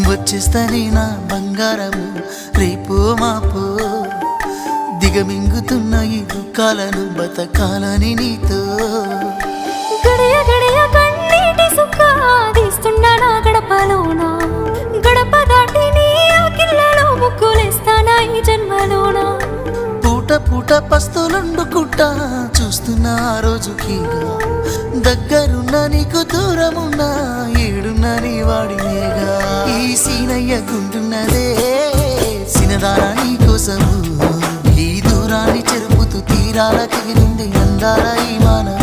వచ్చేస్తానే నా బంగారము రేపో మాపో దిగమింగుతున్న ఈ దుఃఖాలను బతకాలని నీతో గడియ గడియ కన్నీటి సుక్క తీస్తున్నా నా గడపలోన గడప దాటి నీ ఆకిళ్ళలో ముగ్గులేస్తానా ఈ జన్మలోన పూట పూట పస్తులుండుకుంటా చూస్తున్నా ఆ రోజుకి దగ్గరున్న నీకు దూరమున్నా ఏడున్నా నీ వాడినేగా ఈ సీనయ్య గుంటున్నదే సినదారా నీ కోసము ఈ దూరాన్ని చెరుపుతూ తీరాలకి నిండి అందాల ఈ మానవ